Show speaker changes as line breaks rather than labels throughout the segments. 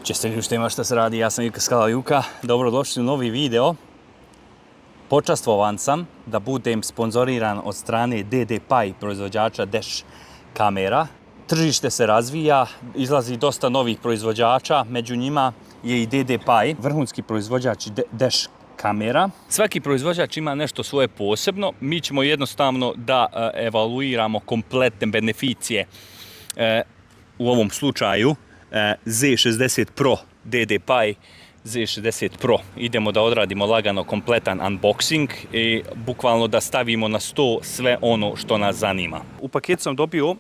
Često ljuštima što se radi, ja sam Juka Skala Juka, dobrodošli u novi video. Počastvovan sam da budem sponzoriran od strane DD-PAI, proizvođača dash kamera. Tržište se razvija, izlazi dosta novih proizvođača, među njima je i DD-PAI, vrhunski proizvođač dash kamera. Svaki proizvođač ima nešto svoje posebno, mi ćemo jednostavno da evaluiramo kompletne beneficije, u ovom slučaju Z60 Pro, DD-PAI Z60 Pro. Idemo da odradimo lagano kompletan unboxing i bukvalno da stavimo na sto sve ono što nas zanima. U paketu sam dobio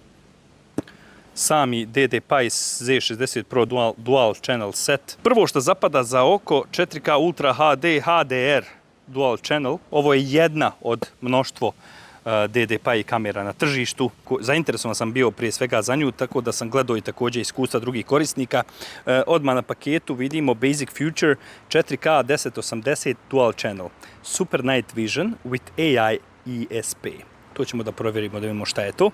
sami DD-PAI Z60 Pro Dual Channel Set. Prvo što zapada za oko 4K Ultra HD HDR Dual Channel. Ovo je jedna od mnoštvo DD-PAI kamera na tržištu. Zainteresovan sam bio prije svega za nju, tako da sam gledao i također iskustva drugih korisnika. Odmah na paketu vidimo Basic Future 4K 1080 Dual Channel Super Night Vision with AI ESP. To ćemo da provjerimo, da vidimo šta je to.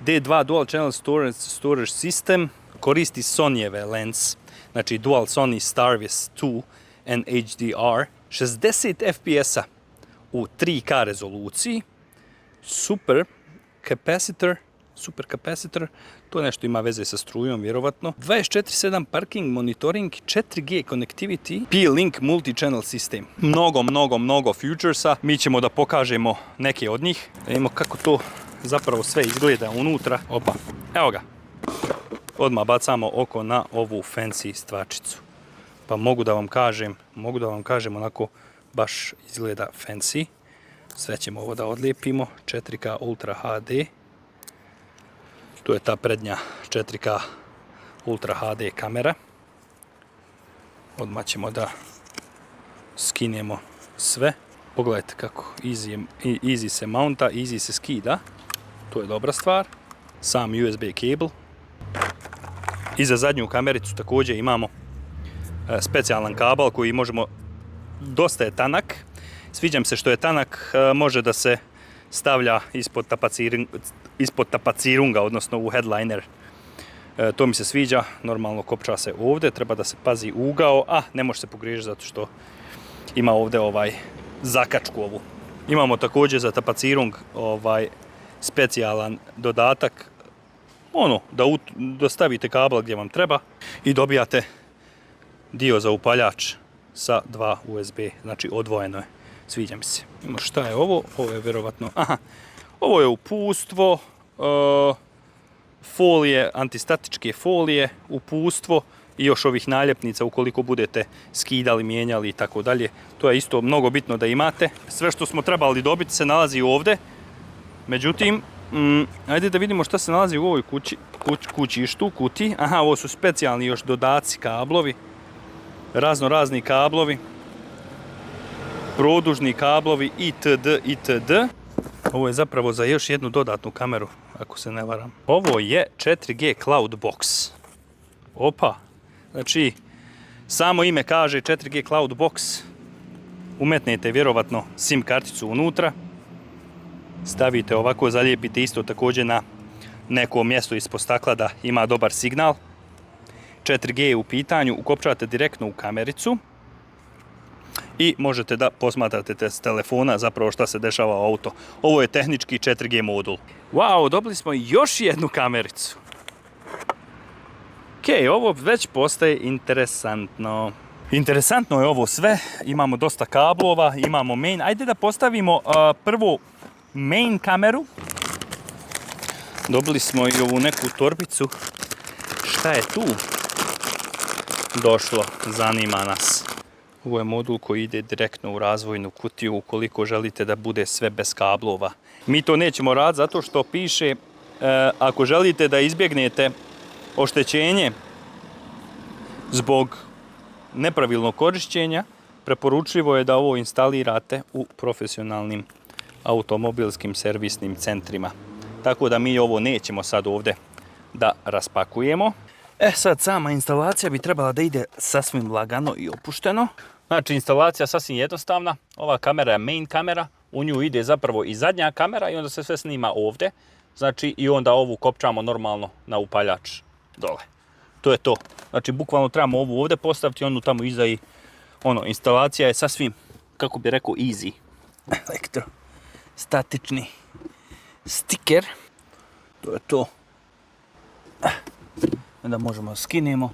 D2 Dual Channel Storage System koristi Sonyjeve lens, znači Dual Sony Starvis 2 and HDR, 60 fps-a u 3K rezoluciji. Super capacitor, to nešto ima veze sa strujom vjerovatno. 24/7 parking monitoring, 4G connectivity, P-Link multi-channel system. Mnogo futuresa. Mi ćemo da pokažemo neke od njih. Da vidimo kako to zapravo sve izgleda unutra. Opa, evo ga. Odmah bacamo oko na ovu fancy stvačicu. Pa mogu da vam kažem onako baš izgleda fancy. Sve ćemo ovo da odlijepimo, 4K Ultra HD. Tu je ta prednja 4K Ultra HD kamera. Odmah ćemo da skinemo sve. Pogledajte kako easy se mounta, easy se skida. To je dobra stvar. Sam USB kabel. I za zadnju kamericu također imamo specijalan kabel koji možemo, dosta je tanak. Sviđam se što je tanak, može da se stavlja ispod tapacirunga, odnosno u headliner. To mi se sviđa, normalno kopča se ovdje, treba da se pazi ugao, a ne može se pogriješiti zato što ima ovdje zakačku ovu. Imamo također za tapacirung specijalan dodatak, da stavite kabel gdje vam treba i dobijate dio za upaljač sa dva USB, znači odvojeno je. Sviđa mi se. Šta je ovo? Ovo je vjerovatno, ovo je uputstvo, folije, antistatičke folije, uputstvo i još ovih naljepnica ukoliko budete skidali, mijenjali i tako dalje. To je isto mnogo bitno da imate. Sve što smo trebali dobiti se nalazi ovdje. Međutim, ajde da vidimo šta se nalazi u ovoj kućištu, kutiji. Ovo su specijalni još dodaci, kablovi, razni kablovi, produžni kablovi itd. Ovo je zapravo za još jednu dodatnu kameru, ako se ne varam. Ovo je 4G Cloud Box. Opa, znači samo ime kaže 4G Cloud Box. Umetnete vjerovatno SIM karticu unutra. Stavite ovako, zalijepite isto također na neko mjesto ispod stakla da ima dobar signal. 4G je u pitanju, ukopčate direktno u kamericu. I možete da posmatrate s telefona zapravo šta se dešava u auto. Ovo je tehnički 4G modul. Wow, dobili smo još jednu kamericu. Ovo već postaje interesantno. Interesantno je ovo sve. Imamo dosta kablova, imamo main. Ajde da postavimo prvo main kameru. Dobili smo i ovu neku torbicu. Šta je tu došlo? Zanima nas. Ovo je modul koji ide direktno u razvojnu kutiju ukoliko želite da bude sve bez kablova. Mi to nećemo raditi zato što piše ako želite da izbjegnete oštećenje zbog nepravilnog korištenja, preporučljivo je da ovo instalirate u profesionalnim automobilskim servisnim centrima. Tako da mi ovo nećemo sad ovdje da raspakujemo. Sad sama instalacija bi trebala da ide sasvim lagano i opušteno. Znači instalacija sasvim jednostavna. Ova kamera je main kamera, u nju ide zapravo i zadnja kamera i onda se sve snima ovdje. Znači i onda ovu kopčamo normalno na upaljač dole. To je to. Znači, bukvalno trebamo ovu ovdje postaviti, onu tamo iza i instalacija je sasvim, kako bi rekao, easy. Elektrostatični stiker. To je to. Onda možemo skinemo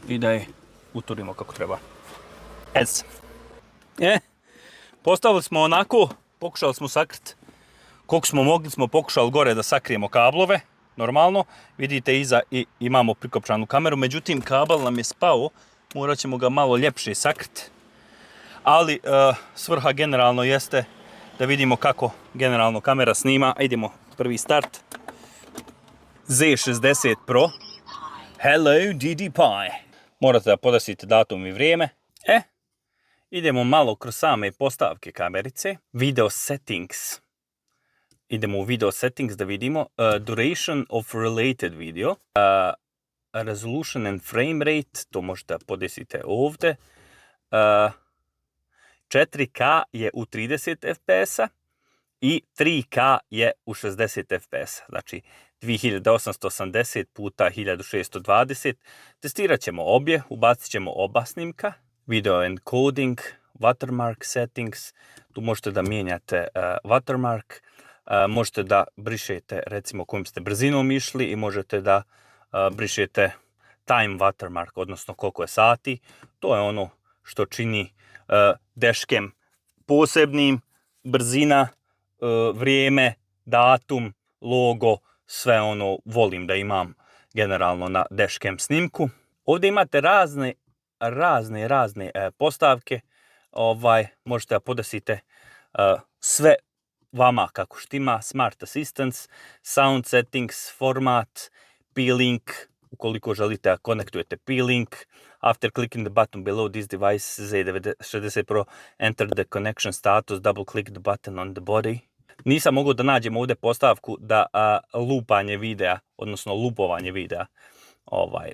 i da je uturimo kako treba. Postavili smo onako, pokušali smo sakriti koliko smo mogli, smo pokušali gore da sakrijemo kablove, normalno. Vidite, iza imamo prikopčanu kameru, međutim kabel nam je spao, morat ćemo ga malo ljepše sakriti. Ali svrha generalno jeste da vidimo kako generalno kamera snima. Idemo, prvi start. Z60 Pro. Hello DDPi. Morate da podesite datum i vrijeme. Idemo malo kroz same postavke kamerice. Video settings. Idemo u video settings da vidimo duration of related video. Resolution and frame rate, to možete da podesite ovdje. 4K je u 30 fps i 3K je u 60 fps. Znači 2880 puta 1620. Testirat ćemo obje, ubacit ćemo oba snimka. Video encoding, watermark settings. Tu možete da mijenjate watermark. Možete da brišete recimo kojim ste brzinom išli i možete da brišete time watermark, odnosno koliko je sati. To je ono što čini dashcam posebnim, brzina, vrijeme, datum, logo, sve ono volim da imam generalno na dashcam snimku. Ovdje imate razne postavke. Možete da podesite sve vama kako štima, Smart Assistance, Sound Settings, Format, P-Link, ukoliko želite da konektujete P-Link. After clicking the button below this device, Z60 Pro, enter the connection status, double click the button on the body. Nisam mogao da nađem ovdje postavku da lupanje videa, odnosno lupovanje videa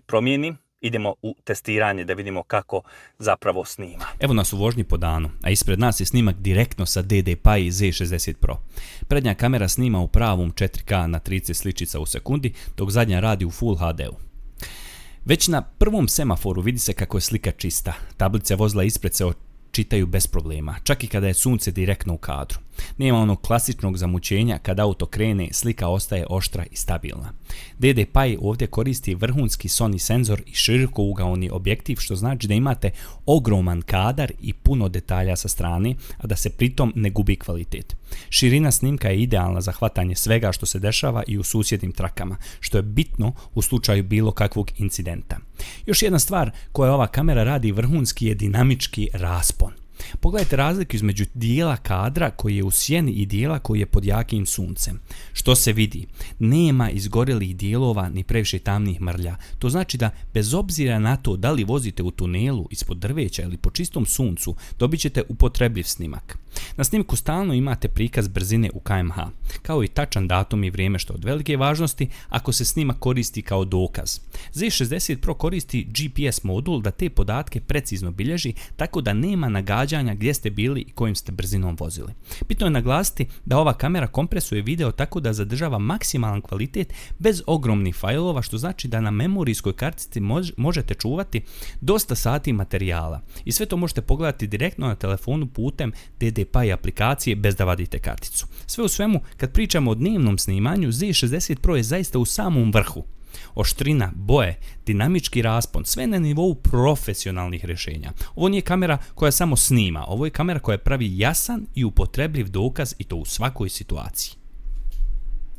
promijenim. Idemo u testiranje da vidimo kako zapravo snima.
Evo nas u vožnji po danu, a ispred nas je snimak direktno sa DDPi Z60 Pro. Prednja kamera snima u pravom 4K na 30 sličica u sekundi, dok zadnja radi u Full HD-u. Već na prvom semaforu vidi se kako je slika čista. Tablice vozila ispred se čitaju bez problema, čak i kada je sunce direktno u kadru. Nema onog klasičnog zamućenja, kada auto krene, slika ostaje oštra i stabilna. DDPi ovdje koristi vrhunski Sony senzor i širokougaoni objektiv, što znači da imate ogroman kadar i puno detalja sa strane, a da se pritom ne gubi kvalitet. Širina snimka je idealna za hvatanje svega što se dešava i u susjednim trakama, što je bitno u slučaju bilo kakvog incidenta. Još jedna stvar koja ova kamera radi vrhunski je dinamički raspon. Pogledajte razliku između dijela kadra koji je u sjeni i dijela koji je pod jakim suncem. Što se vidi? Nema izgorelih dijelova ni previše tamnih mrlja. To znači da bez obzira na to da li vozite u tunelu, ispod drveća ili po čistom suncu, dobit ćete upotrebljiv snimak. Na snimku stalno imate prikaz brzine u kmh, kao i tačan datum i vrijeme, što je od velike važnosti ako se snimak koristi kao dokaz. Z60 Pro koristi GPS modul da te podatke precizno bilježi, tako da nema nagađanja gdje ste bili i kojim ste brzinom vozili. Bitno je naglasiti da ova kamera kompresuje video tako da zadržava maksimalan kvalitet bez ogromnih fajlova, što znači da na memorijskoj kartici možete čuvati dosta sati materijala. I sve to možete pogledati direktno na telefonu putem DDPi aplikacije bez da vadite karticu. Sve u svemu, kad pričamo o dnevnom snimanju, Z60 Pro je zaista u samom vrhu. Oštrina, boje, dinamički raspon, sve na nivou profesionalnih rješenja. Ovo nije kamera koja samo snima, ovo je kamera koja pravi jasan i upotrebljiv dokaz, i to u svakoj situaciji.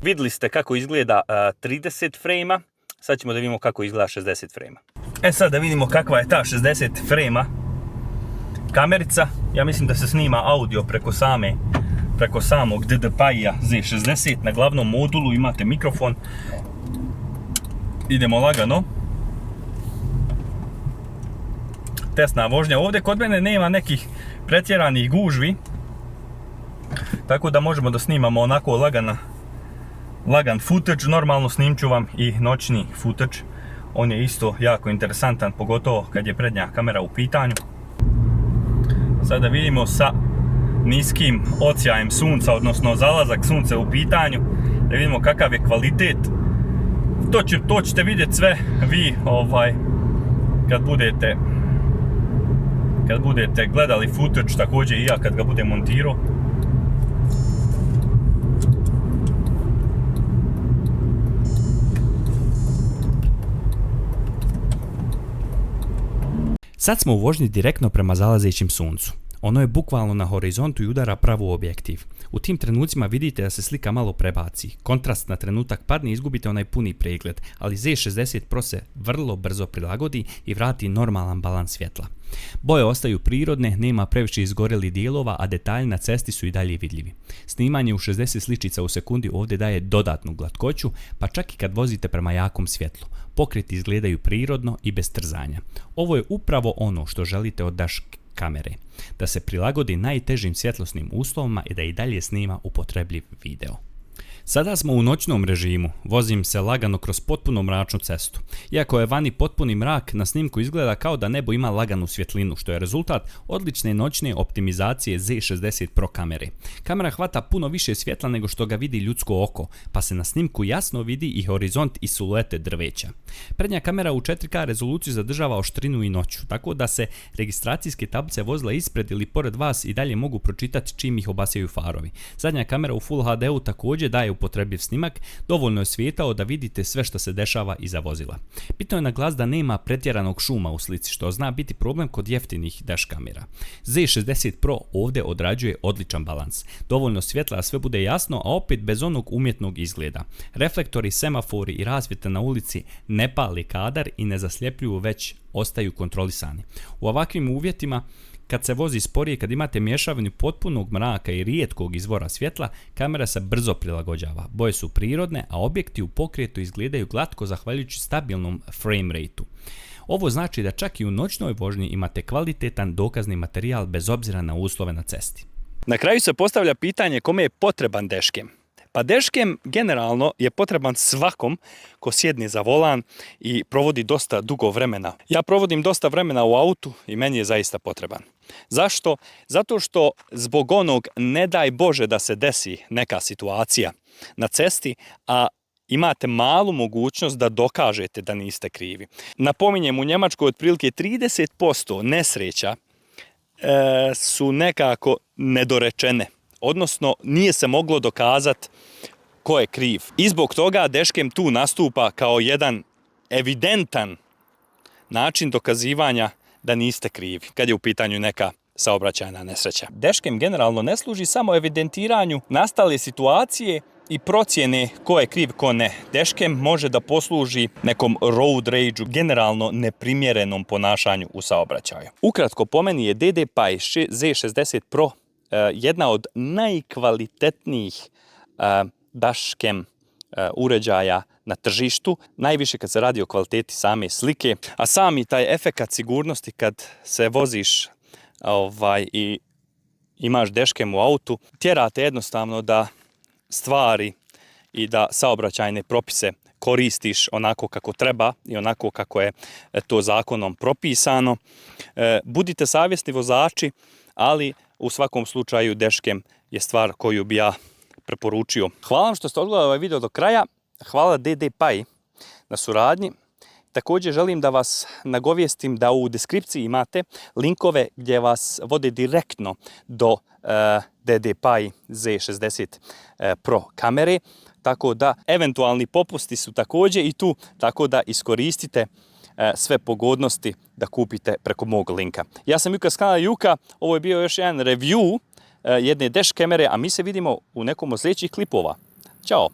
Vidjeli ste kako izgleda 30 frame-a, sad ćemo da vidimo kako izgleda 60 frame-a. Sad da vidimo kakva je ta 60 frame-a kamerica. Ja mislim da se snima audio preko samog DDPi-a Z60. Na glavnom modulu imate mikrofon. Idemo lagano. Testna vožnja. Ovdje kod mene nema nekih pretjeranih gužvi, tako da možemo da snimamo onako lagan footage. Normalno snimću vam i noćni footage. On je isto jako interesantan, pogotovo kad je prednja kamera u pitanju. Sada vidimo sa niskim odsjajem sunca, odnosno zalazak sunca u pitanju, da vidimo kakav je kvalitet. To ćete vidjeti sve vi kad budete gledali footage, također i ja kad ga budem montirao.
Sad smo u vožnji direktno prema zalazećem suncu. Ono je bukvalno na horizontu i udara pravo u objektiv. U tim trenucima vidite da se slika malo prebaci. Kontrast na trenutak padne i izgubite onaj puni pregled, ali Z60 Pro se vrlo brzo prilagodi i vrati normalan balans svjetla. Boje ostaju prirodne, nema previše izgorelih dijelova, a detalji na cesti su i dalje vidljivi. Snimanje u 60 sličica u sekundi ovdje daje dodatnu glatkoću, pa čak i kad vozite prema jakom svjetlu. Pokreti izgledaju prirodno i bez trzanja. Ovo je upravo ono što želite od dash kamere, da se prilagodi najtežim svjetlosnim uslovima i da i dalje snima upotrebljiv video. Sada smo u noćnom režimu, vozim se lagano kroz potpuno mračnu cestu. Iako je vani potpuni mrak, na snimku izgleda kao da nebo ima laganu svjetlinu, što je rezultat odlične noćne optimizacije Z60 Pro kamere. Kamera hvata puno više svjetla nego što ga vidi ljudsko oko, pa se na snimku jasno vidi i horizont i siluete drveća. Prednja kamera u 4K rezoluciju zadržava oštrinu i noću, tako da se registracijske tablice vozila ispred ili pored vas i dalje mogu pročitati čim ih obasjaju farovi. Zadnja kamera u Full HD-u također daje upotrebljiv snimak, dovoljno je svijetao da vidite sve što se dešava iza vozila. Bitno je naglasiti da nema pretjeranog šuma u slici, što zna biti problem kod jeftinih dash kamera. Z60 Pro ovdje odrađuje odličan balans. Dovoljno svjetla, a sve bude jasno, a opet bez onog umjetnog izgleda. Reflektori, semafori i rasvjeta na ulici ne pali kadar i ne zasljepljuju, već ostaju kontrolisani. U ovakvim uvjetima, kad se vozi sporije, kad imate mješavinu potpunog mraka i rijetkog izvora svjetla, kamera se brzo prilagođava. Boje su prirodne, a objekti u pokretu izgledaju glatko zahvaljujući stabilnom frame rateu. Ovo znači da čak i u noćnoj vožnji imate kvalitetan dokazni materijal bez obzira na uslove na cesti.
Na kraju se postavlja pitanje kome je potreban dashcam. Pa dashcam generalno je potreban svakom ko sjedne za volan i provodi dosta dugo vremena. Ja provodim dosta vremena u autu i meni je zaista potreban. Zašto? Zato što zbog onog ne daj Bože da se desi neka situacija na cesti, a imate malu mogućnost da dokažete da niste krivi. Napominjem, u Njemačkoj otprilike 30% nesreća su nekako nedorečene. Odnosno, nije se moglo dokazati ko je kriv. I zbog toga dashcam tu nastupa kao jedan evidentan način dokazivanja da niste krivi, kad je u pitanju neka saobraćajna nesreća. Dashcam generalno ne služi samo evidentiranju nastale situacije i procjene ko je kriv, ko ne. Dashcam može da posluži nekom road rage-u, generalno neprimjerenom ponašanju u saobraćaju. Ukratko, po meni je DD-PAI Z60 Pro jedna od najkvalitetnijih dashcam uređaja na tržištu, najviše kad se radi o kvaliteti same slike, a sami taj efekat sigurnosti kad se voziš i imaš dashcam u autu, tjerate jednostavno da stvari i da saobraćajne propise koristiš onako kako treba i onako kako je to zakonom propisano. Budite savjesni vozači, ali u svakom slučaju dashcam je stvar koju bi ja preporučio. Hvala vam što ste odgledali ovaj video do kraja. Hvala DD-PAI na suradnji. Također želim da vas nagovijestim da u deskripciji imate linkove gdje vas vode direktno do DD-PAI Z60 Pro kamere. Tako da eventualni popusti su također i tu, tako da iskoristite sve pogodnosti da kupite preko mog linka. Ja sam Juka s kanala Juka, ovo je bio još jedan review jedne dash kamere, a mi se vidimo u nekom od sljedećih klipova. Ćao!